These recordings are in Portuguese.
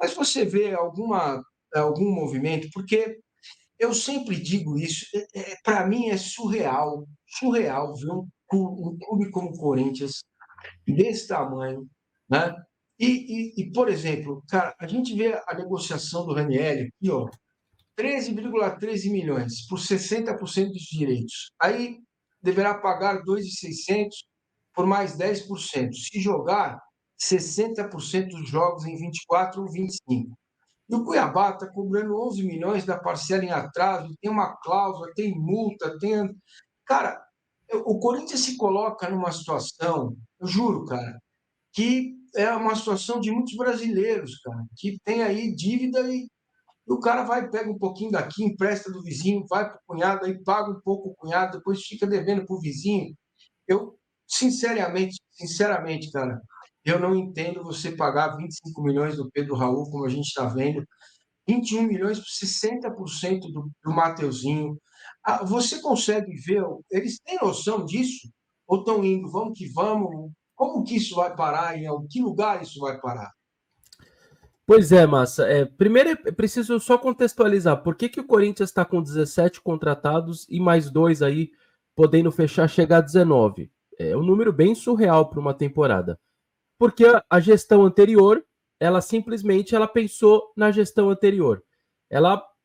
Mas você vê algum movimento, porque eu sempre digo isso, para mim é surreal, surreal ver um clube como o Corinthians desse tamanho, né? Por exemplo, cara, a gente vê a negociação do Ranieri aqui, ó, 13,13 milhões por 60% dos direitos. Aí deverá pagar 2.600 por mais 10%. Se jogar 60% dos jogos em 24 ou 25. E o Cuiabá está cobrando 11 milhões da parcela em atraso, tem uma cláusula, tem multa, tem. Cara, o Corinthians se coloca numa situação, eu juro, cara, que é uma situação de muitos brasileiros, cara, que tem aí dívida e o cara vai, pega um pouquinho daqui, empresta do vizinho, vai para o cunhado, aí paga um pouco o cunhado, depois fica devendo para o vizinho. Eu, sinceramente, cara, eu não entendo você pagar 25 milhões do Pedro Raul, como a gente está vendo, 21 milhões por 60% do Mateuzinho. Você consegue ver, eles têm noção disso? Ou estão indo, vamos que vamos? Como que isso vai parar? Em que lugar isso vai parar? Pois é, Massa. Primeiro é preciso só contextualizar. Por que o Corinthians está com 17 contratados e mais 2 aí podendo fechar, chegar a 19? É um número bem surreal para uma temporada. Porque a gestão anterior, ela simplesmente pensou na gestão anterior.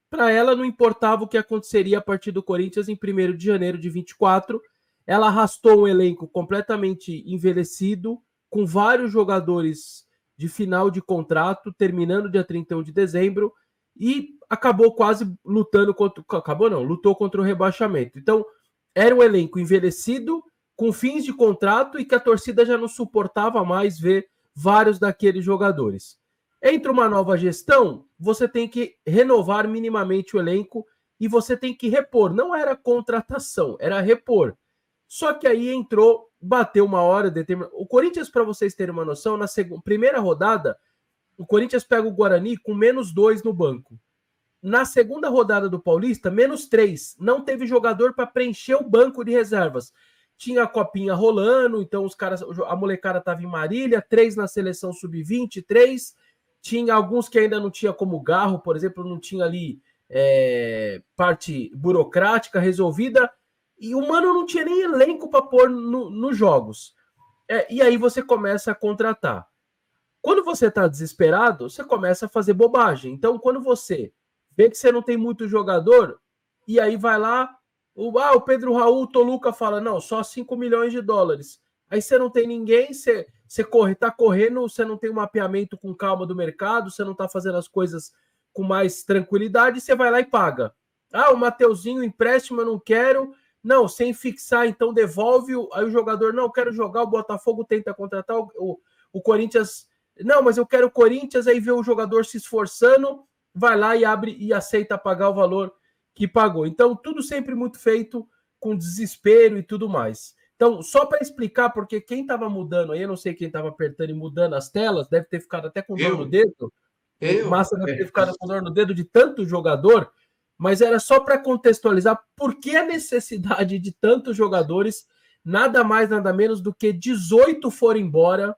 Para ela não importava o que aconteceria a partir do Corinthians em 1º de janeiro de 24. Ela arrastou um elenco completamente envelhecido, com vários jogadores de final de contrato, terminando dia 31 de dezembro, e acabou quase lutando contra... Acabou não, lutou contra o rebaixamento. Então, era um elenco envelhecido, com fins de contrato, e que a torcida já não suportava mais ver vários daqueles jogadores. Entra uma nova gestão, você tem que renovar minimamente o elenco e você tem que repor. Não era contratação, era repor. Só que aí entrou, bateu uma hora, o Corinthians, para vocês terem uma noção, na primeira rodada, o Corinthians pega o Guarani com -2 no banco. Na segunda rodada do Paulista, -3. Não teve jogador para preencher o banco de reservas. Tinha a copinha rolando, então a molecada estava em Marília, 3 na seleção sub-20, 3. Tinha alguns que ainda não tinha, como Garro, por exemplo, não tinha ali parte burocrática resolvida. E o Mano não tinha nem elenco para pôr nos jogos. E aí você começa a contratar. Quando você está desesperado, você começa a fazer bobagem. Então, quando você vê que você não tem muito jogador, e aí vai lá, o Pedro Raul, o Toluca fala, não, só 5 milhões de dólares. Aí você não tem ninguém, você está correndo, você não tem um mapeamento com calma do mercado, você não está fazendo as coisas com mais tranquilidade, você vai lá e paga. O Mateuzinho, empréstimo, eu não quero. Não, sem fixar, então devolve. Aí o jogador, não, eu quero jogar, o Botafogo tenta contratar, o Corinthians, não, mas eu quero o Corinthians, aí vê o jogador se esforçando, vai lá e abre e aceita pagar o valor que pagou. Então, tudo sempre muito feito com desespero e tudo mais. Então, só para explicar, porque quem estava mudando aí, eu não sei quem estava apertando e mudando as telas, deve ter ficado até com dor no dedo. O Massa deve ter ficado com dor no dedo de tanto jogador, mas era só para contextualizar por que a necessidade de tantos jogadores, nada mais, nada menos do que 18 foram embora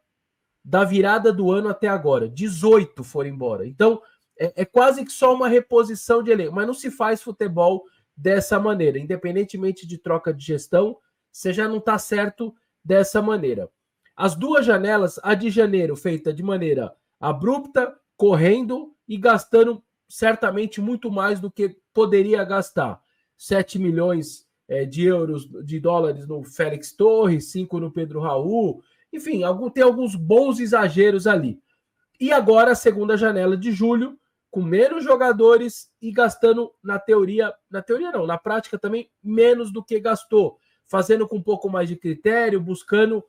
da virada do ano até agora. 18 foram embora. Então, é quase que só uma reposição de elenco, mas não se faz futebol dessa maneira. Independentemente de troca de gestão, você já não está certo dessa maneira. As duas janelas, a de janeiro feita de maneira abrupta, correndo e gastando certamente muito mais do que poderia gastar. 7 milhões de dólares no Félix Torres, 5 no Pedro Raul, enfim, tem alguns bons exageros ali. E agora a segunda janela de julho, com menos jogadores e gastando, na prática também, menos do que gastou, fazendo com um pouco mais de critério, buscando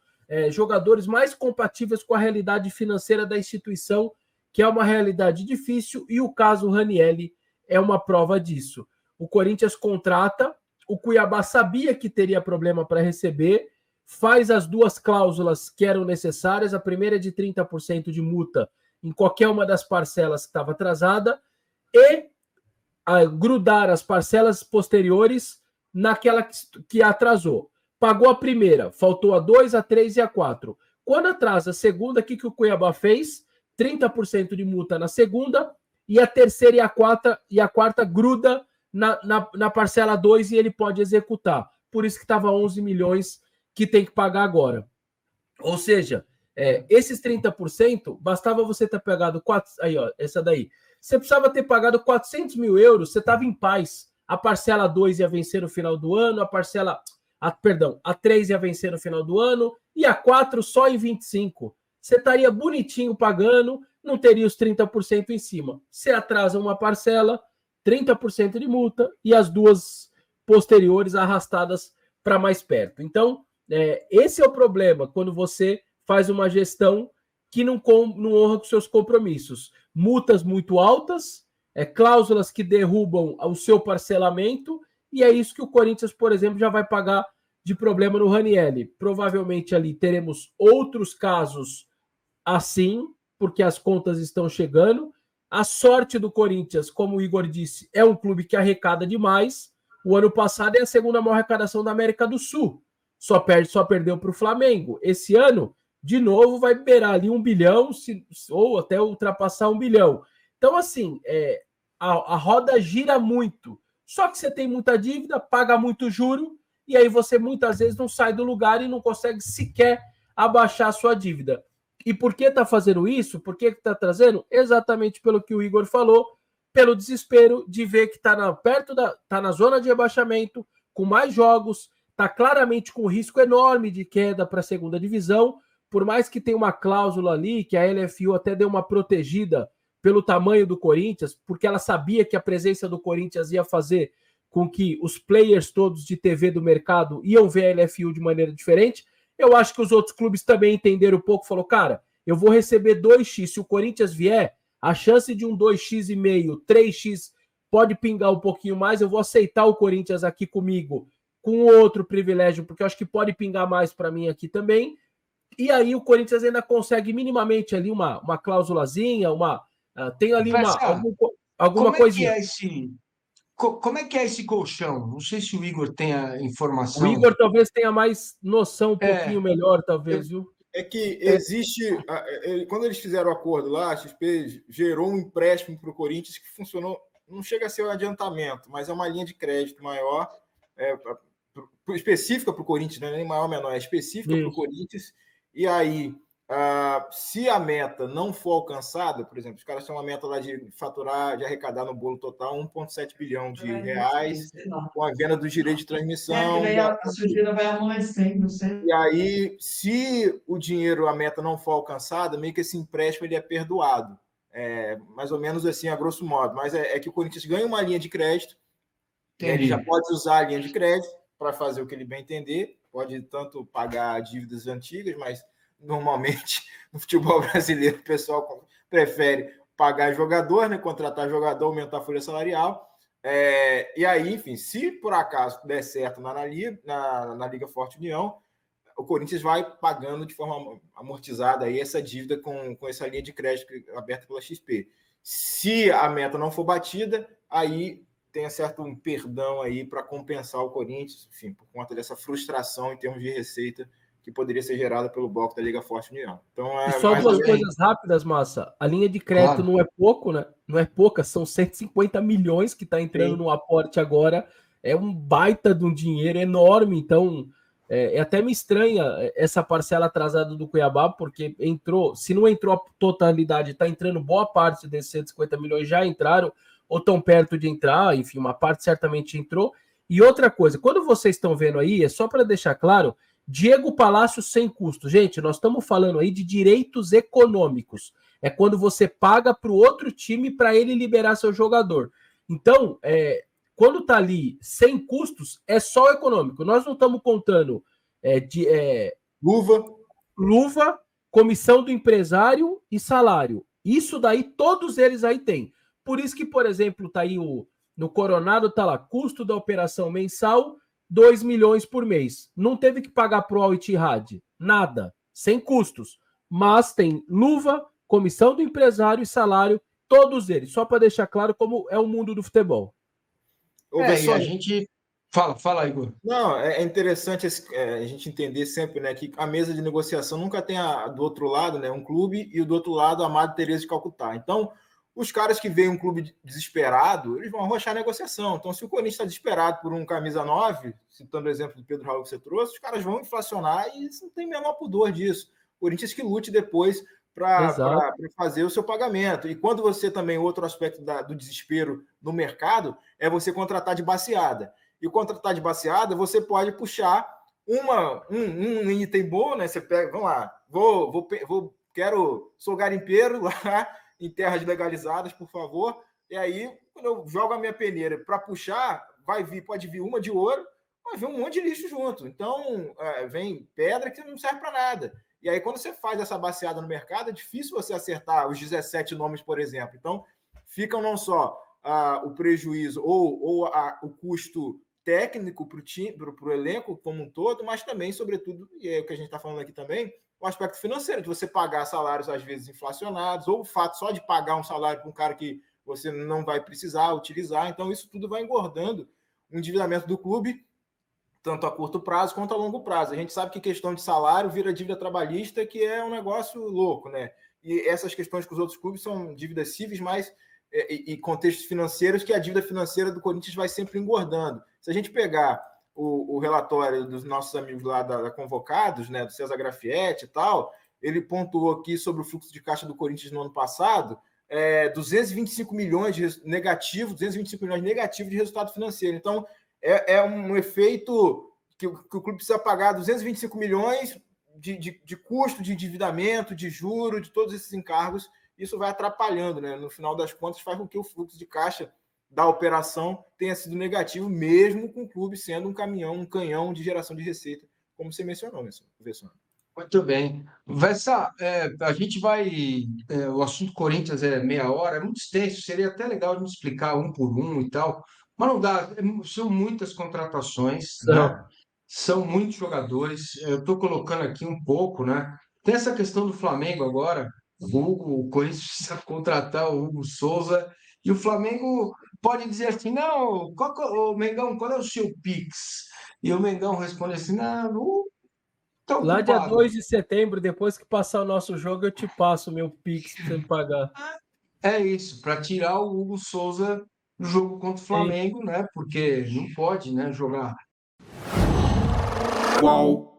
jogadores mais compatíveis com a realidade financeira da instituição, que é uma realidade difícil, e o caso Ranieri é uma prova disso. O Corinthians contrata, o Cuiabá sabia que teria problema para receber, faz as duas cláusulas que eram necessárias, a primeira é de 30% de multa em qualquer uma das parcelas que estava atrasada, e grudar as parcelas posteriores naquela que atrasou. Pagou a primeira, faltou a 2, a 3 e a 4. Quando atrasa a segunda, o que o Cuiabá fez? 30% de multa na segunda, e a terceira e a quarta gruda na parcela 2 e ele pode executar. Por isso que estava 11 milhões que tem que pagar agora. Ou seja, esses 30%, bastava você ter pagado... Aí, ó, essa daí. Você precisava ter pagado 400 mil euros, você estava em paz. A parcela 2 ia vencer no final do ano, a 3 ia vencer no final do ano, e a 4 só em 25. Você estaria bonitinho pagando, não teria os 30% em cima. Você atrasa uma parcela, 30% de multa, e as duas posteriores arrastadas para mais perto. Então, esse é o problema, quando você faz uma gestão que não honra com seus compromissos. Multas muito altas, cláusulas que derrubam o seu parcelamento, e é isso que o Corinthians, por exemplo, já vai pagar de problema no Ranieri. Provavelmente ali teremos outros casos assim, porque as contas estão chegando. A sorte do Corinthians, como o Igor disse, é um clube que arrecada demais. O ano passado é a segunda maior arrecadação da América do Sul. Só perdeu para o Flamengo. Esse ano, de novo, vai beirar ali 1 bilhão, ou até ultrapassar 1 bilhão. Então, assim, a roda gira muito. Só que você tem muita dívida, paga muito juro, e aí você muitas vezes não sai do lugar e não consegue sequer abaixar a sua dívida. E por que está fazendo isso? Por que está trazendo? Exatamente pelo que o Igor falou, pelo desespero de ver que está na zona de rebaixamento, com mais jogos, está claramente com risco enorme de queda para a segunda divisão, por mais que tenha uma cláusula ali, que a LFU até deu uma protegida pelo tamanho do Corinthians, porque ela sabia que a presença do Corinthians ia fazer com que os players todos de TV do mercado iam ver a LFU de maneira diferente. Eu acho que os outros clubes também entenderam um pouco, falou, cara, eu vou receber 2x, se o Corinthians vier, a chance de um 2x5, 3x pode pingar um pouquinho mais, eu vou aceitar o Corinthians aqui comigo, com outro privilégio, porque eu acho que pode pingar mais para mim aqui também, e aí o Corinthians ainda consegue minimamente ali uma cláusulazinha, tem ali alguma coisinha. Como é que é esse colchão? Não sei se o Igor tem a informação. O Igor talvez tenha mais noção, um pouquinho melhor, talvez, viu? É que existe... Quando eles fizeram o acordo lá, a XP gerou um empréstimo para o Corinthians que funcionou, não chega a ser um adiantamento, mas é uma linha de crédito maior, específica para o Corinthians, não é nem maior ou menor, é específica para o Corinthians. E aí, se a meta não for alcançada, por exemplo, os caras têm uma meta lá de faturar, de arrecadar no bolo total 1,7 bilhão de reais, com a venda do direito de transmissão. A sujeira vai amolecendo, e aí, se o dinheiro, a meta não for alcançada, meio que esse empréstimo ele é perdoado. Mais ou menos assim, a grosso modo. Mas é que o Corinthians ganha uma linha de crédito, ele já pode usar a linha de crédito para fazer o que ele bem entender, pode tanto pagar dívidas antigas, mas normalmente no futebol brasileiro o pessoal prefere pagar jogador, né, contratar jogador, aumentar a folha salarial. E aí, enfim, se por acaso der certo na Liga Forte União, o Corinthians vai pagando de forma amortizada aí essa dívida com essa linha de crédito aberta pela XP. Se a meta não for batida, aí tem certo um perdão aí para compensar o Corinthians, enfim, por conta dessa frustração em termos de receita que poderia ser gerada pelo bloco da Liga Forte União. Então, e só duas coisas rápidas, Massa. A linha de crédito não é pouco, né? Não é pouca, são 150 milhões que está entrando no aporte agora. É um baita de um dinheiro enorme, então até me estranha essa parcela atrasada do Cuiabá, porque se não entrou a totalidade, está entrando boa parte desses 150 milhões, já entraram, ou estão perto de entrar, enfim, uma parte certamente entrou. E outra coisa, quando vocês estão vendo aí, é só para deixar claro, Diego Palácio sem custo. Gente, nós estamos falando aí de direitos econômicos. É quando você paga para o outro time para ele liberar seu jogador. Então, quando está ali sem custos, é só econômico. Nós não estamos contando luva, comissão do empresário e salário. Isso daí, todos eles aí têm. Por isso que, por exemplo, tá aí no Coronado, tá lá, custo da operação mensal, 2 milhões por mês. Não teve que pagar pro Al Ittihad, nada, sem custos. Mas tem luva, comissão do empresário e salário, todos eles, só para deixar claro como é o mundo do futebol. E a gente Fala, Igor. Não, é interessante a gente entender sempre, né, que a mesa de negociação nunca tem do outro lado, né, um clube e do outro lado a Madre Teresa de Calcutá. Então, os caras que veem um clube desesperado, eles vão arrochar a negociação. Então, se o Corinthians está desesperado por um camisa 9, citando o exemplo do Pedro Raul que você trouxe, os caras vão inflacionar e não tem o menor pudor disso. O Corinthians que lute depois para fazer o seu pagamento. E quando você também, outro aspecto do desespero no mercado, é você contratar de baseada. E o contratar de baseada, você pode puxar um item bom, né? Você pega, vamos lá, sou garimpeiro lá em terras legalizadas, por favor. E aí, quando eu jogo a minha peneira para puxar, pode vir uma de ouro, vai vir um monte de lixo junto. Então, vem pedra que não serve para nada. E aí, quando você faz essa baseada no mercado, é difícil você acertar os 17 nomes, por exemplo. Então, ficam não só o prejuízo ou o custo técnico para o elenco como um todo, mas também, sobretudo, e é o que a gente está falando aqui também, o aspecto financeiro, de você pagar salários às vezes inflacionados, ou o fato só de pagar um salário para um cara que você não vai precisar utilizar. Então, isso tudo vai engordando o endividamento do clube, tanto a curto prazo quanto a longo prazo. A gente sabe que questão de salário vira dívida trabalhista, que é um negócio louco, né? E essas questões com os outros clubes são dívidas cíveis, mas e contextos financeiros que a dívida financeira do Corinthians vai sempre engordando. Se a gente pegar o relatório dos nossos amigos lá da Convocados, né, do César Grafietti e tal, ele pontuou aqui sobre o fluxo de caixa do Corinthians no ano passado, 225 milhões negativos de resultado financeiro. Então, é um efeito que o clube precisa pagar 225 milhões de custo de endividamento, de juro, de todos esses encargos. Isso vai atrapalhando, né? No final das contas, faz com que o fluxo de caixa da operação tenha sido negativo, mesmo com o clube sendo um canhão de geração de receita, como você mencionou, Vessone. Muito bem. A gente vai. O assunto Corinthians é meia hora, é muito extenso, seria até legal a gente explicar um por um e tal, mas não dá, são muitas contratações, né? São muitos jogadores. Eu estou colocando aqui um pouco, né? Tem essa questão do Flamengo agora. O Corinthians precisa contratar o Hugo Souza e o Flamengo pode dizer assim: não, ô, Mengão, qual é o seu Pix? E o Mengão responde assim: não, tá Lá dia ocupado. 2 de setembro, depois que passar o nosso jogo, eu te passo o meu Pix para você me pagar. É isso, para tirar o Hugo Souza do jogo contra o Flamengo, né? Porque não pode, né, jogar. Qual